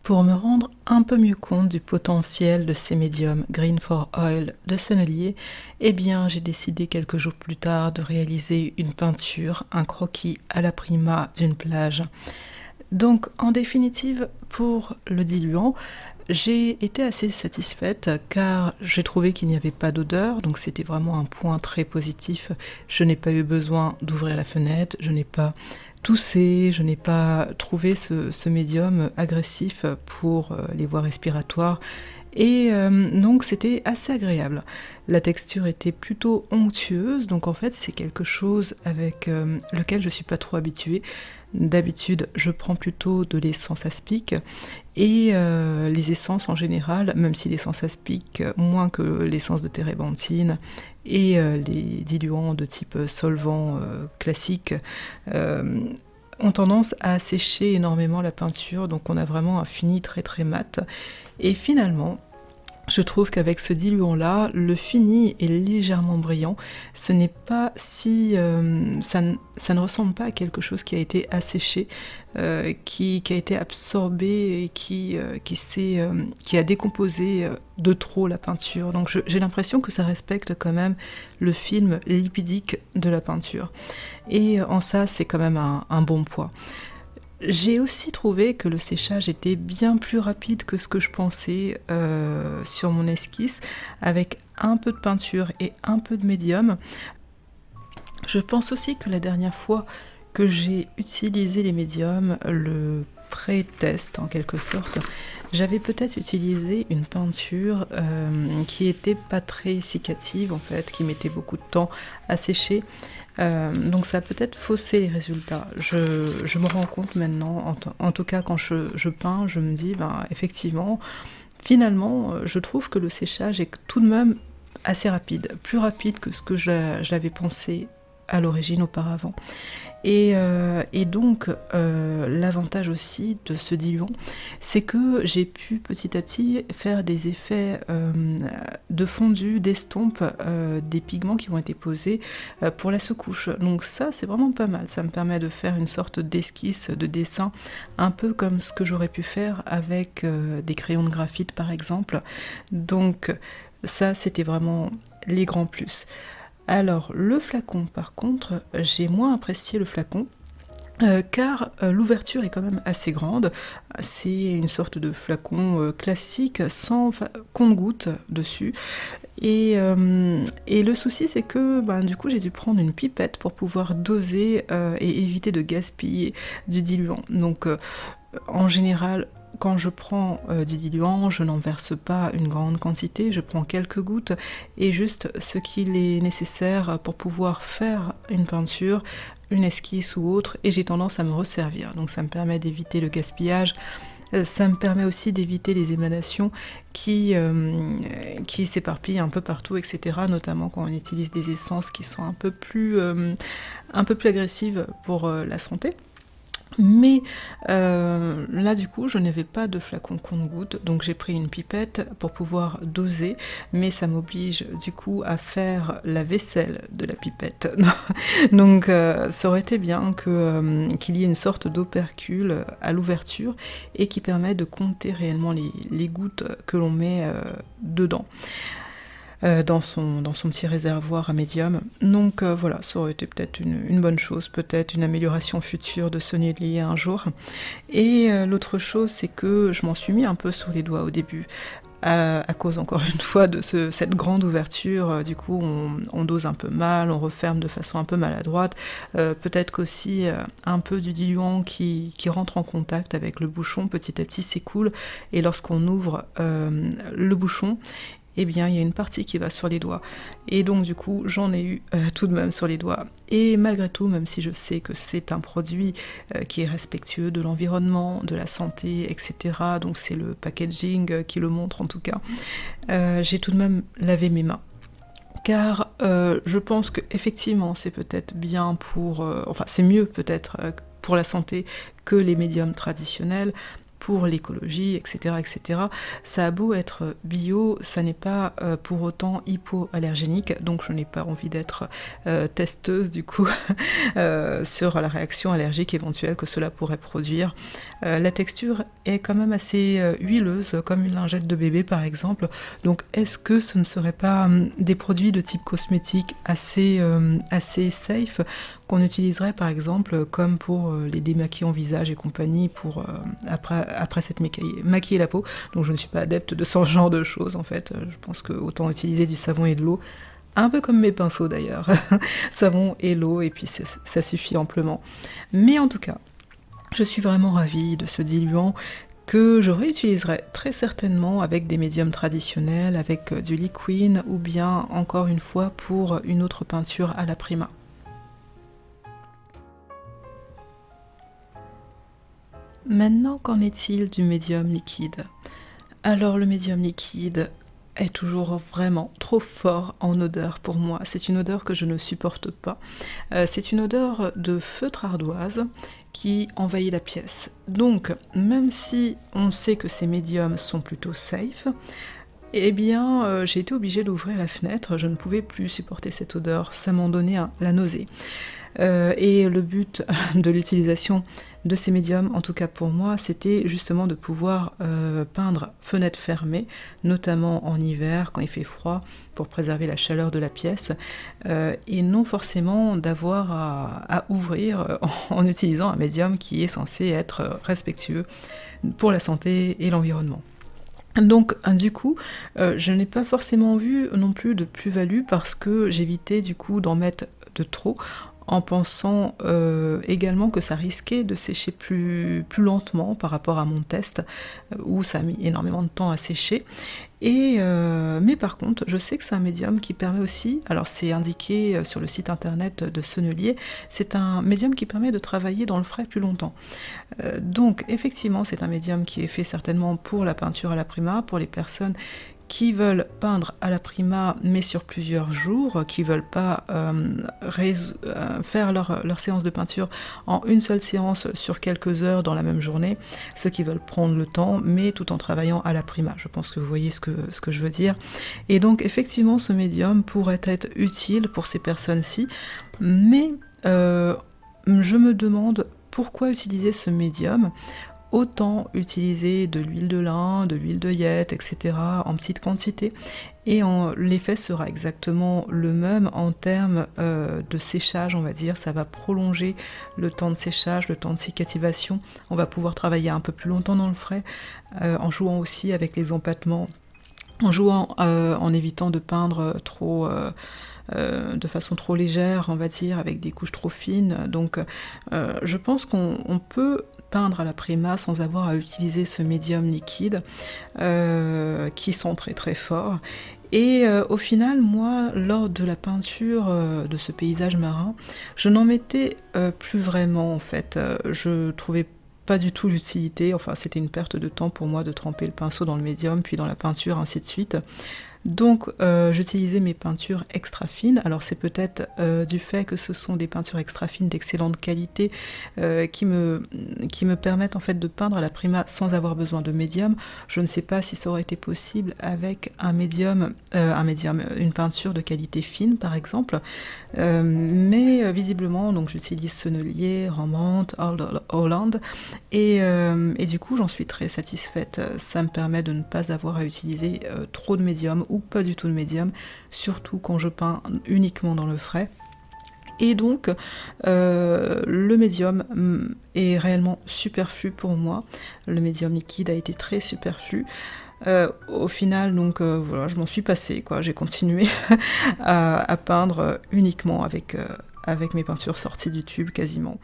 Pour me rendre un peu mieux compte du potentiel de ces médiums Green for Oil de Sennelier, eh bien j'ai décidé quelques jours plus tard de réaliser une peinture, un croquis à la prima d'une plage. Donc en définitive, pour le diluant, j'ai été assez satisfaite car j'ai trouvé qu'il n'y avait pas d'odeur, donc c'était vraiment un point très positif. Je n'ai pas eu besoin d'ouvrir la fenêtre, je n'ai pas toussé, je n'ai pas trouvé ce médium agressif pour les voies respiratoires et donc c'était assez agréable. La texture était plutôt onctueuse, donc en fait c'est quelque chose avec lequel je suis pas trop habituée. D'habitude, je prends plutôt de l'essence aspic et les essences en général, même si l'essence aspic moins que l'essence de térébenthine et les diluants de type solvant classique ont tendance à assécher énormément la peinture, donc on a vraiment un fini très très mat. Et finalement, je trouve qu'avec ce diluant-là, le fini est légèrement brillant. Ce n'est pas si... ça ne ressemble pas à quelque chose qui a été asséché, qui a été absorbé et qui a décomposé de trop la peinture. Donc j'ai l'impression que ça respecte quand même le film lipidique de la peinture. Et en ça, c'est quand même un bon point. J'ai aussi trouvé que le séchage était bien plus rapide que ce que je pensais sur mon esquisse, avec un peu de peinture et un peu de médium. Je pense aussi que la dernière fois que j'ai utilisé les médiums, le pré-test en quelque sorte, j'avais peut-être utilisé une peinture qui était pas très cicative en fait, qui mettait beaucoup de temps à sécher. Donc ça a peut-être faussé les résultats. Je me rends compte maintenant, en tout cas quand je peins, je me dis, ben, effectivement, finalement, je trouve que le séchage est tout de même assez rapide, plus rapide que ce que j'avais pensé à l'origine auparavant. Et donc, l'avantage aussi de ce diluant, c'est que j'ai pu petit à petit faire des effets de fondu, d'estompe des pigments qui ont été posés pour la sous-couche. Donc ça, c'est vraiment pas mal. Ça me permet de faire une sorte d'esquisse, de dessin, un peu comme ce que j'aurais pu faire avec des crayons de graphite, par exemple. Donc ça, c'était vraiment les grands plus. Alors, le flacon, par contre, j'ai moins apprécié le flacon. Car l'ouverture est quand même assez grande. C'est une sorte de flacon classique sans compte-gouttes dessus. Et le souci, c'est que du coup, j'ai dû prendre une pipette pour pouvoir doser et éviter de gaspiller du diluant. Donc, en général, quand je prends du diluant, je n'en verse pas une grande quantité, je prends quelques gouttes et juste ce qu'il est nécessaire pour pouvoir faire une peinture, une esquisse ou autre, et j'ai tendance à me resservir. Donc ça me permet d'éviter le gaspillage. Ça me permet aussi d'éviter les émanations qui s'éparpillent un peu partout, etc. Notamment quand on utilise des essences qui sont un peu plus agressives pour la santé. Mais là du coup je n'avais pas de flacon compte-gouttes, donc j'ai pris une pipette pour pouvoir doser, mais ça m'oblige du coup à faire la vaisselle de la pipette. Donc ça aurait été bien qu'il y ait une sorte d'opercule à l'ouverture et qui permet de compter réellement les gouttes que l'on met dedans. Dans son petit réservoir à médium. Donc voilà, ça aurait été peut-être une bonne chose, peut-être une amélioration future de Sennelier un jour. Et l'autre chose, c'est que je m'en suis mis un peu sur les doigts au début. À cause encore une fois de cette grande ouverture, du coup on dose un peu mal, on referme de façon un peu maladroite, peut-être qu'aussi un peu du diluant qui rentre en contact avec le bouchon petit à petit s'écoule, et lorsqu'on ouvre le bouchon, eh bien il y a une partie qui va sur les doigts. Et donc du coup j'en ai eu tout de même sur les doigts. Et malgré tout, même si je sais que c'est un produit qui est respectueux de l'environnement, de la santé, etc., donc c'est le packaging qui le montre en tout cas, j'ai tout de même lavé mes mains. Car je pense que effectivement c'est peut-être bien pour... enfin c'est mieux peut-être pour la santé que les médiums traditionnels. pour l'écologie, etc., etc. Ça a beau être bio, ça n'est pas pour autant hypoallergénique, donc je n'ai pas envie d'être testeuse du coup sur la réaction allergique éventuelle que cela pourrait produire. La texture est quand même assez huileuse, comme une lingette de bébé par exemple, donc est-ce que ce ne serait pas des produits de type cosmétique assez safe qu'on utiliserait par exemple comme pour les démaquillants visage et compagnie pour après s'être maquiller la peau. Donc je ne suis pas adepte de ce genre de choses en fait. Je pense que autant utiliser du savon et de l'eau, un peu comme mes pinceaux d'ailleurs, savon et l'eau et puis ça suffit amplement. Mais en tout cas, je suis vraiment ravie de ce diluant que je réutiliserai très certainement avec des médiums traditionnels, avec du liquide ou bien encore une fois pour une autre peinture à la prima. Maintenant, qu'en est-il du médium liquide? Alors le médium liquide est toujours vraiment trop fort en odeur pour moi. C'est une odeur que je ne supporte pas. C'est une odeur de feutre ardoise qui envahit la pièce. Donc, même si on sait que ces médiums sont plutôt safe, eh bien, j'ai été obligée d'ouvrir la fenêtre. Je ne pouvais plus supporter cette odeur. Ça m'en donnait la nausée. Et le but de l'utilisation de ces médiums, en tout cas pour moi, c'était justement de pouvoir peindre fenêtre fermée, notamment en hiver quand il fait froid, pour préserver la chaleur de la pièce, et non forcément d'avoir à ouvrir en utilisant un médium qui est censé être respectueux pour la santé et l'environnement. Donc du coup, je n'ai pas forcément vu non plus de plus-value parce que j'évitais du coup d'en mettre de trop en pensant également que ça risquait de sécher plus lentement par rapport à mon test où ça a mis énormément de temps à sécher. Mais par contre, je sais que c'est un médium qui permet aussi, alors c'est indiqué sur le site internet de Sennelier, c'est un médium qui permet de travailler dans le frais plus longtemps. Donc effectivement, c'est un médium qui est fait certainement pour la peinture à la prima, pour les personnes qui veulent peindre à la prima mais sur plusieurs jours, qui veulent pas faire leur séance de peinture en une seule séance sur quelques heures dans la même journée, ceux qui veulent prendre le temps mais tout en travaillant à la prima. Je pense que vous voyez ce que je veux dire. Et donc effectivement ce médium pourrait être utile pour ces personnes-ci, mais je me demande pourquoi utiliser ce médium. Autant utiliser de l'huile de lin, de l'huile d'œillette, etc. en petite quantité. Et l'effet sera exactement le même en termes de séchage, on va dire. Ça va prolonger le temps de séchage, le temps de cicativation. On va pouvoir travailler un peu plus longtemps dans le frais, en jouant aussi avec les empattements, en évitant de peindre trop... de façon trop légère, on va dire, avec des couches trop fines. Donc je pense qu'on peut peindre à la prima sans avoir à utiliser ce médium liquide qui sent très très fort. Et au final, moi, lors de la peinture de ce paysage marin, je n'en mettais plus vraiment en fait. Je trouvais pas du tout l'utilité, enfin c'était une perte de temps pour moi de tremper le pinceau dans le médium, puis dans la peinture, ainsi de suite. Donc j'utilisais mes peintures extra fines, alors c'est peut-être du fait que ce sont des peintures extra fines d'excellente qualité qui me permettent en fait de peindre à la prima sans avoir besoin de médium. Je ne sais pas si ça aurait été possible avec un médium, une peinture de qualité fine par exemple, mais visiblement donc j'utilise Sennelier, Rembrandt, Holland et du coup j'en suis très satisfaite. Ça me permet de ne pas avoir à utiliser trop de médium ou pas du tout de médium, surtout quand je peins uniquement dans le frais. Et donc le médium est réellement superflu pour moi. Le médium liquide a été très superflu. Au final, donc voilà, je m'en suis passée, quoi. J'ai continué à peindre uniquement avec mes peintures sorties du tube quasiment.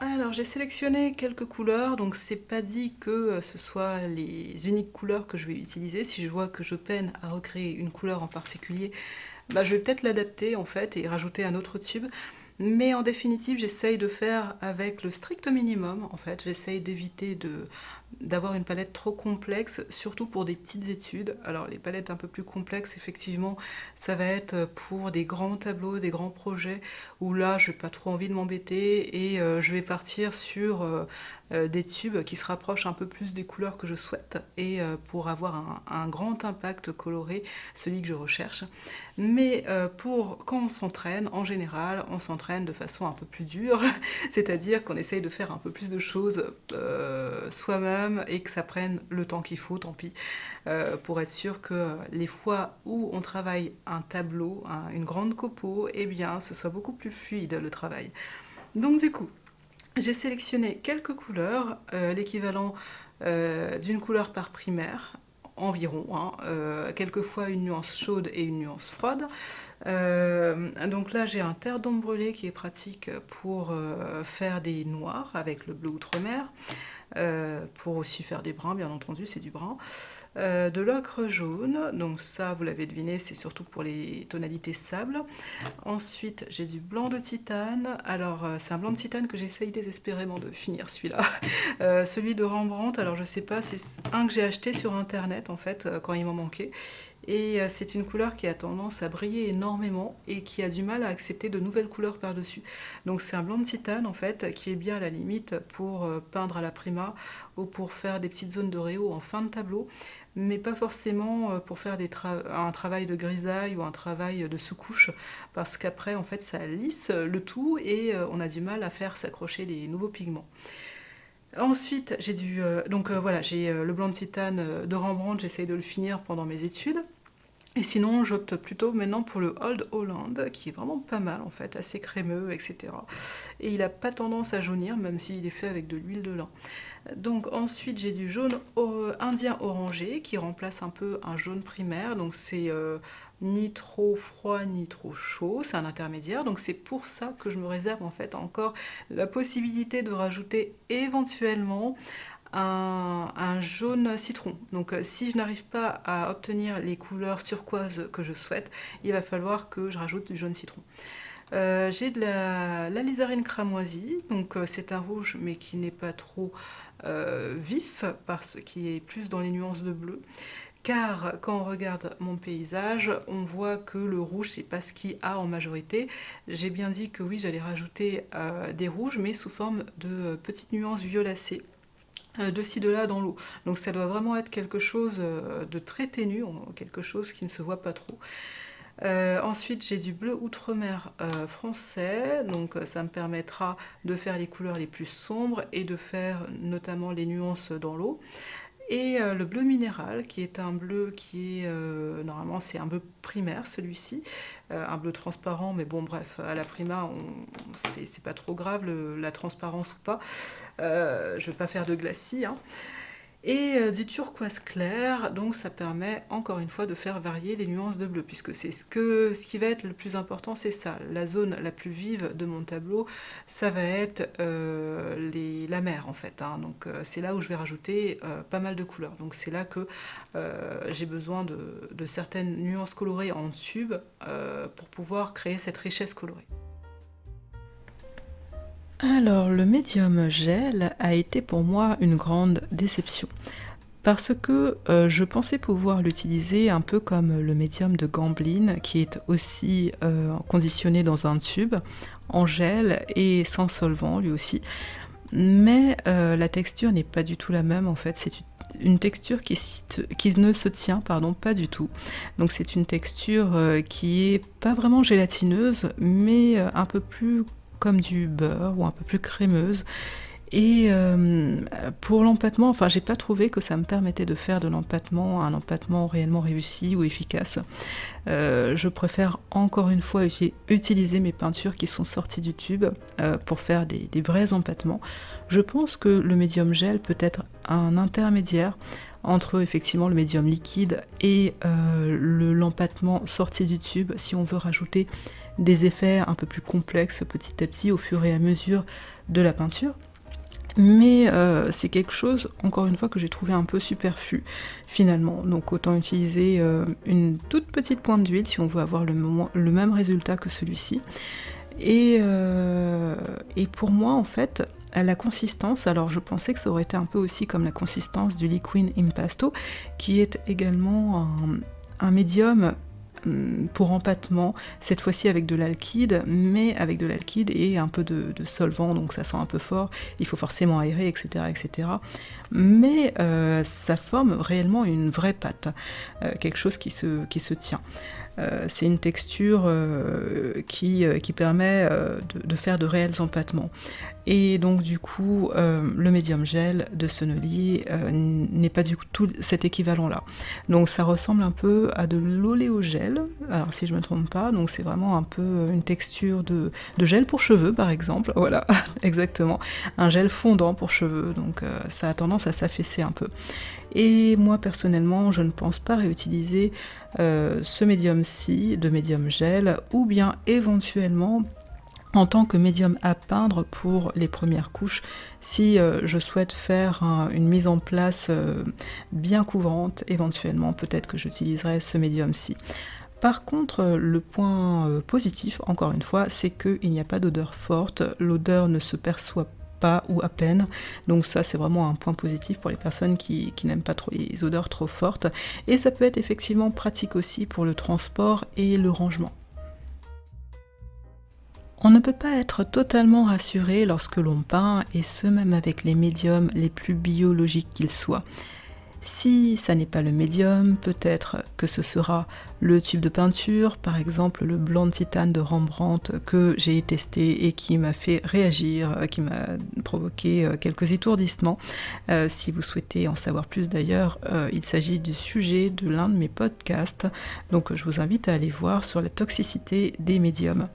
Alors j'ai sélectionné quelques couleurs, donc c'est pas dit que ce soit les uniques couleurs que je vais utiliser. Si je vois que je peine à recréer une couleur en particulier, bah, je vais peut-être l'adapter en fait et rajouter un autre tube. Mais en définitive, j'essaye de faire avec le strict minimum, en fait. J'essaye d'éviter d'avoir une palette trop complexe, surtout pour des petites études. Alors les palettes un peu plus complexes, effectivement, ça va être pour des grands tableaux, des grands projets, où là, je n'ai pas trop envie de m'embêter et je vais partir sur des tubes qui se rapprochent un peu plus des couleurs que je souhaite et pour avoir un grand impact coloré, celui que je recherche. Mais pour quand on s'entraîne, en général, on s'entraîne de façon un peu plus dure, c'est-à-dire qu'on essaye de faire un peu plus de choses soi-même et que ça prenne le temps qu'il faut, tant pis, pour être sûr que les fois où on travaille un tableau, une grande copo, eh bien, ce soit beaucoup plus fluide le travail. Donc du coup, j'ai sélectionné quelques couleurs, l'équivalent d'une couleur par primaire, environ, hein, quelquefois une nuance chaude et une nuance froide. Donc là j'ai un terre d'ombrelé qui est pratique pour faire des noirs avec le bleu outre-mer, pour aussi faire des bruns bien entendu, c'est du brun. De l'ocre jaune, donc ça vous l'avez deviné, c'est surtout pour les tonalités sable. Ensuite j'ai du blanc de titane, alors c'est un blanc de titane que j'essaye désespérément de finir celui-là. Celui de Rembrandt, alors je sais pas, c'est un que j'ai acheté sur internet en fait quand il m'en manquait. Et c'est une couleur qui a tendance à briller énormément et qui a du mal à accepter de nouvelles couleurs par-dessus. Donc c'est un blanc de titane en fait qui est bien à la limite pour peindre à la prima ou pour faire des petites zones de réau en fin de tableau, mais pas forcément pour faire un travail de grisaille ou un travail de sous-couche, parce qu'après en fait ça lisse le tout et on a du mal à faire s'accrocher les nouveaux pigments. Ensuite, j'ai le blanc de titane de Rembrandt, j'essaye de le finir pendant mes études. Et sinon, j'opte plutôt maintenant pour le Old Holland, qui est vraiment pas mal en fait, assez crémeux, etc. Et il n'a pas tendance à jaunir, même s'il est fait avec de l'huile de lin. Donc ensuite, j'ai du jaune indien orangé, qui remplace un peu un jaune primaire. Donc c'est ni trop froid, ni trop chaud, c'est un intermédiaire. Donc c'est pour ça que je me réserve en fait encore la possibilité de rajouter éventuellement un jaune citron. Donc si je n'arrive pas à obtenir les couleurs turquoises que je souhaite, il va falloir que je rajoute du jaune citron. J'ai de l'alizarine cramoisie, donc c'est un rouge mais qui n'est pas trop vif, parce qu'il est plus dans les nuances de bleu. Car quand on regarde mon paysage, on voit que le rouge, c'est pas ce qu'il y a en majorité. J'ai bien dit que oui, j'allais rajouter des rouges, mais sous forme de petites nuances violacées, de ci de là dans l'eau. Donc ça doit vraiment être quelque chose de très ténu, quelque chose qui ne se voit pas trop. Ensuite j'ai du bleu outre-mer français, donc ça me permettra de faire les couleurs les plus sombres et de faire notamment les nuances dans l'eau. Et le bleu minéral, qui est un bleu qui est, normalement c'est un bleu primaire celui-ci, un bleu transparent, mais bon bref, à la prima, c'est pas trop grave la transparence ou pas, je ne vais pas faire de glacis, hein. Et du turquoise clair, donc ça permet encore une fois de faire varier les nuances de bleu, puisque ce qui va être le plus important, c'est ça. La zone la plus vive de mon tableau, ça va être la mer en fait, hein. Donc c'est là où je vais rajouter pas mal de couleurs. Donc c'est là que j'ai besoin de certaines nuances colorées en tube pour pouvoir créer cette richesse colorée. Alors, le médium gel a été pour moi une grande déception, parce que je pensais pouvoir l'utiliser un peu comme le médium de Gamblin, qui est aussi conditionné dans un tube, en gel et sans solvant lui aussi. Mais la texture n'est pas du tout la même en fait, c'est une texture qui ne se tient pas du tout. Donc c'est une texture qui est pas vraiment gélatineuse, mais un peu plus comme du beurre ou un peu plus crémeuse. Et pour l'empattement, enfin j'ai pas trouvé que ça me permettait de faire de l'empattement, un empattement réellement réussi ou efficace. Je préfère encore une fois utiliser mes peintures qui sont sorties du tube pour faire des vrais empattements. Je pense que le médium gel peut être un intermédiaire entre effectivement le médium liquide et l'empattement sorti du tube, si on veut rajouter des effets un peu plus complexes petit à petit au fur et à mesure de la peinture. Mais c'est quelque chose, encore une fois, que j'ai trouvé un peu superflu finalement. Donc autant utiliser une toute petite pointe d'huile si on veut avoir le même résultat que celui-ci. Et pour moi, en fait, la consistance, alors je pensais que ça aurait été un peu aussi comme la consistance du Liquid Impasto, qui est également un médium pour empattement, cette fois-ci avec de l'alkyd, mais avec de l'alkyd et un peu de solvant, donc ça sent un peu fort, il faut forcément aérer, etc. etc. Mais ça forme réellement une vraie pâte, quelque chose qui se tient. C'est une texture qui permet de faire de réels empattements. Et donc du coup, le médium gel de Sennelier n'est pas du tout cet équivalent-là. Donc ça ressemble un peu à de l'oléogel, alors si je ne me trompe pas, donc c'est vraiment un peu une texture de gel pour cheveux par exemple, voilà, exactement, un gel fondant pour cheveux, donc ça a tendance à s'affaisser un peu. Et moi personnellement, je ne pense pas réutiliser ce médium-ci de médium gel, ou bien éventuellement en tant que médium à peindre pour les premières couches, si je souhaite faire une mise en place bien couvrante, éventuellement peut-être que j'utiliserai ce médium-ci. Par contre, le point positif, encore une fois, c'est qu'il n'y a pas d'odeur forte, l'odeur ne se perçoit pas ou à peine, donc ça c'est vraiment un point positif pour les personnes qui n'aiment pas trop les odeurs trop fortes, et ça peut être effectivement pratique aussi pour le transport et le rangement. On ne peut pas être totalement rassuré lorsque l'on peint, et ce même avec les médiums les plus biologiques qu'ils soient. Si ça n'est pas le médium, peut-être que ce sera le tube de peinture, par exemple le blanc de titane de Rembrandt que j'ai testé et qui m'a fait réagir, qui m'a provoqué quelques étourdissements. Si vous souhaitez en savoir plus d'ailleurs, il s'agit du sujet de l'un de mes podcasts, donc je vous invite à aller voir sur la toxicité des médiums.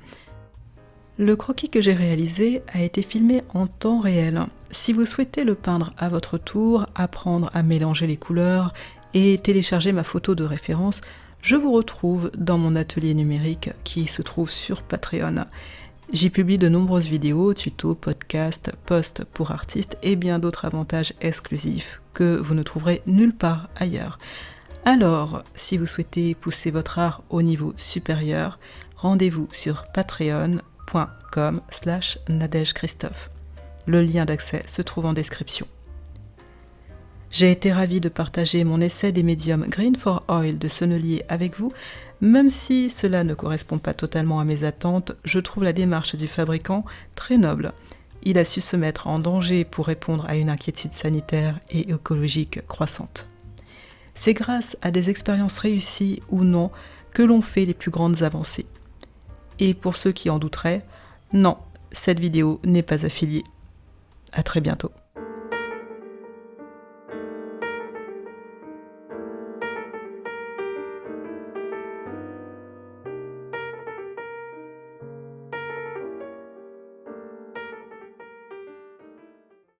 Le croquis que j'ai réalisé a été filmé en temps réel. Si vous souhaitez le peindre à votre tour, apprendre à mélanger les couleurs et télécharger ma photo de référence, je vous retrouve dans mon atelier numérique qui se trouve sur Patreon. J'y publie de nombreuses vidéos, tutos, podcasts, posts pour artistes et bien d'autres avantages exclusifs que vous ne trouverez nulle part ailleurs. Alors, si vous souhaitez pousser votre art au niveau supérieur, rendez-vous sur patreon.com/NadègeChristophe. Le lien d'accès se trouve en description. J'ai été ravie de partager mon essai des médiums Green for Oil de Sennelier avec vous. Même si cela ne correspond pas totalement à mes attentes, je trouve la démarche du fabricant très noble. Il a su se mettre en danger pour répondre à une inquiétude sanitaire et écologique croissante. C'est grâce à des expériences réussies ou non que l'on fait les plus grandes avancées. Et pour ceux qui en douteraient, non, cette vidéo n'est pas affiliée. À très bientôt.